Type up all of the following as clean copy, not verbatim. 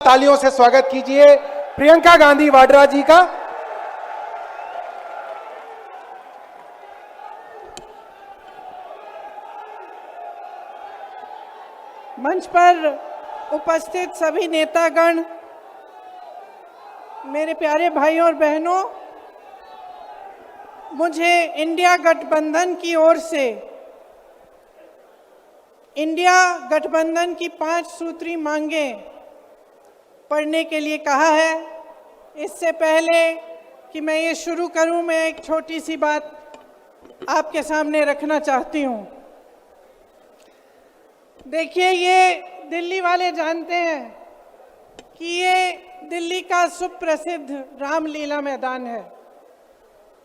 तालियों से स्वागत कीजिए प्रियंका गांधी वाड्रा जी का। मंच पर उपस्थित सभी नेतागण, मेरे प्यारे भाइयों और बहनों, मुझे इंडिया गठबंधन की ओर से इंडिया गठबंधन की 5 सूत्री मांगें पढ़ने के लिए कहा है। इससे पहले कि मैं ये शुरू करूं, मैं एक छोटी सी बात आपके सामने रखना चाहती हूं। देखिए, ये दिल्ली वाले जानते हैं कि ये दिल्ली का सुप्रसिद्ध रामलीला मैदान है।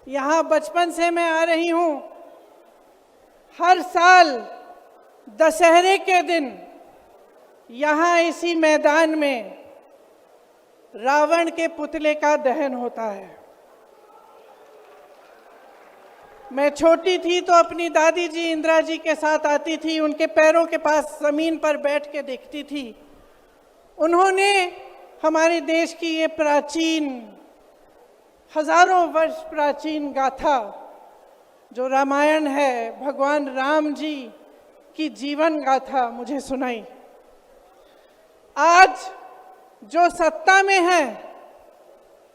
यहाँ बचपन से मैं आ रही हूँ। हर साल दशहरे के दिन यहाँ इसी मैदान में रावण के पुतले का दहन होता है। मैं छोटी थी तो अपनी दादी जी इंदिरा जी के साथ आती थी, उनके पैरों के पास जमीन पर बैठ के देखती थी। उन्होंने हमारे देश की ये प्राचीन, हजारों वर्ष प्राचीन गाथा जो रामायण है, भगवान राम जी की जीवन गाथा मुझे सुनाई। आज जो सत्ता में है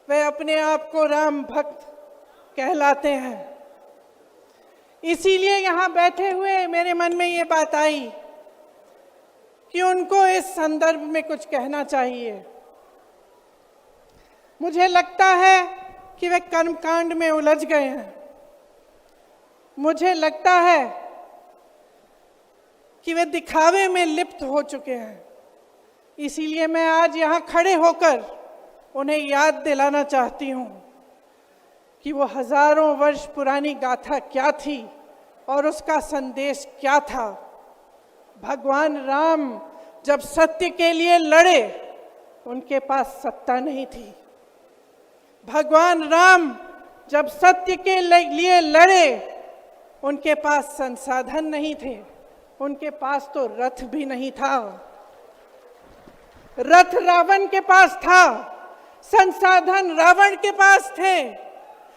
वे अपने आप को राम भक्त कहलाते हैं। इसीलिए यहाँ बैठे हुए मेरे मन में ये बात आई कि उनको इस संदर्भ में कुछ कहना चाहिए। मुझे लगता है कि वे कर्मकांड में उलझ गए हैं। मुझे लगता है कि वे दिखावे में लिप्त हो चुके हैं। इसीलिए मैं आज यहाँ खड़े होकर उन्हें याद दिलाना चाहती हूँ कि वो हजारों वर्ष पुरानी गाथा क्या थी और उसका संदेश क्या था। भगवान राम जब सत्य के लिए लड़े, उनके पास सत्ता नहीं थी। भगवान राम जब सत्य के लिए लड़े, उनके पास संसाधन नहीं थे। उनके पास तो रथ भी नहीं था। रथ रावण के पास था, संसाधन रावण के पास थे,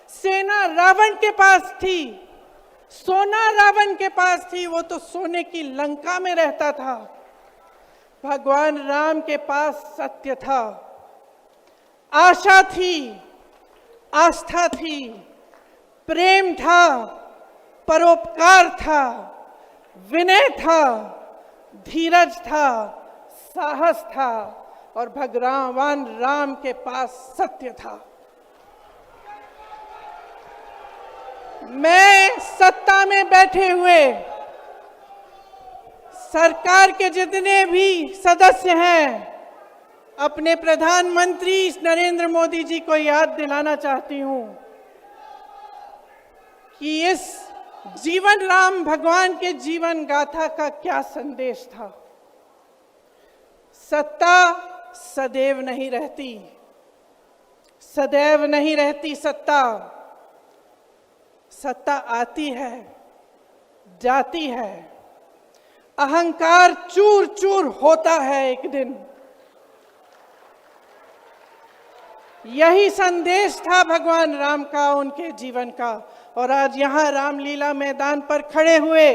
सेना रावण के पास थी, सोना रावण के पास थी। वो तो सोने की लंका में रहता था। भगवान राम के पास सत्य था, आशा थी, आस्था थी, प्रेम था, परोपकार था, विनय था, धीरज था, साहस था और भगवान राम के पास सत्य था। मैं सत्ता में बैठे हुए सरकार के जितने भी सदस्य हैं, अपने प्रधानमंत्री नरेंद्र मोदी जी को याद दिलाना चाहती हूं कि इस जीवन राम भगवान के जीवन गाथा का क्या संदेश था। सत्ता सदैव नहीं रहती, सदैव नहीं रहती सत्ता। सत्ता आती है, जाती है, अहंकार चूर चूर होता है एक दिन। यही संदेश था भगवान राम का, उनके जीवन का। और आज यहाँ रामलीला मैदान पर खड़े हुए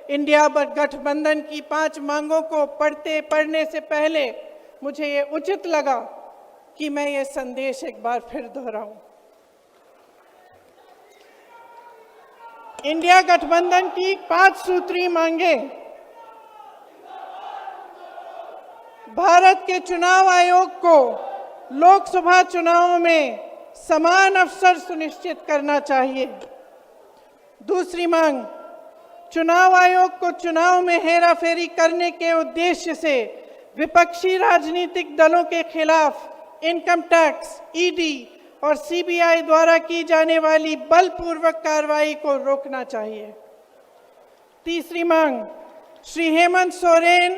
इंडिया गठबंधन की 5 मांगों को पढ़ने से पहले मुझे ये उचित लगा कि मैं ये संदेश एक बार फिर दोहराऊं। इंडिया गठबंधन की 5 सूत्री मांगें भारत के चुनाव आयोग को लोकसभा चुनावों में समान अवसर सुनिश्चित करना चाहिए। दूसरी मांग, चुनाव आयोग को चुनाव में हेराफेरी करने के उद्देश्य से विपक्षी राजनीतिक दलों के खिलाफ इनकम टैक्स, ईडी और सीबीआई द्वारा की जाने वाली बलपूर्वक कार्रवाई को रोकना चाहिए। तीसरी मांग, श्री हेमंत सोरेन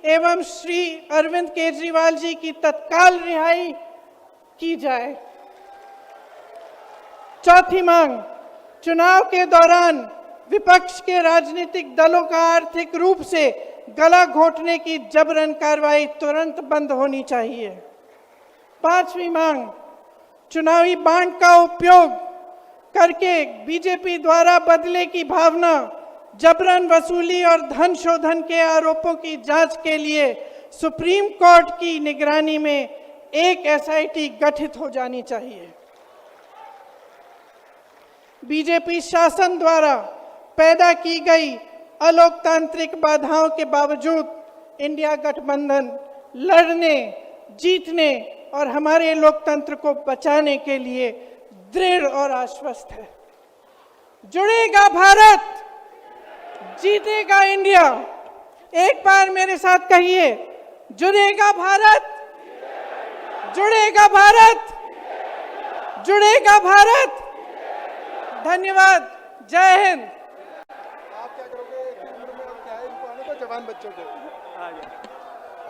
एवं श्री अरविंद केजरीवाल जी की तत्काल रिहाई की जाए। चौथी मांग, चुनाव के दौरान विपक्ष के राजनीतिक दलों का आर्थिक रूप से गला घोटने की जबरन कार्रवाई तुरंत बंद होनी चाहिए। पांचवी मांग, चुनावी बांड का उपयोग करके बीजेपी द्वारा बदले की भावना, जबरन वसूली और धन शोधन के आरोपों की जांच के लिए सुप्रीम कोर्ट की निगरानी में एक एसआईटी गठित हो जानी चाहिए। बीजेपी शासन द्वारा पैदा की गई अलोकतांत्रिक बाधाओं के बावजूद इंडिया गठबंधन लड़ने, जीतने और हमारे लोकतंत्र को बचाने के लिए दृढ़ और आश्वस्त है। जुड़ेगा भारत, जीतेगा इंडिया। एक बार मेरे साथ कहिए, जुड़ेगा भारत, जुड़ेगा भारत, जुड़ेगा भारत। धन्यवाद। जय हिंद। आप क्या करोगे? क्या है इनको आने को, जवान बच्चों को।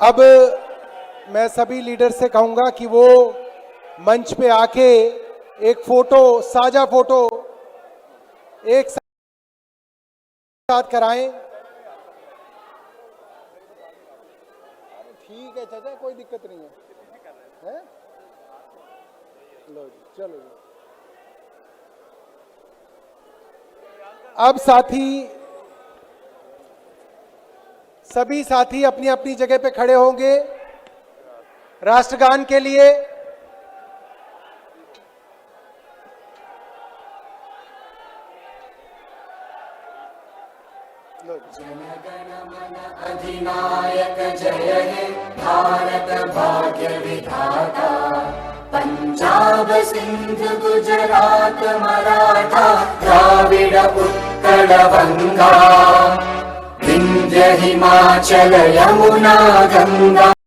अब मैं सभी लीडर से कहूंगा कि वो मंच पे आके एक फोटो, साझा फोटो एक साथ कराएं। ठीक है चाचा, कोई दिक्कत नहीं है? लो जी, चलो जी। अब सभी साथी अपनी अपनी जगह पे खड़े होंगे राष्ट्रगान के लिए। अधिनायक जय हे भारत भाग्य विधाता, पंजाब सिंध गुजरात मराठा द्राविड उत्कल बंगा, विंध्य हिमाचल यमुना गंगा।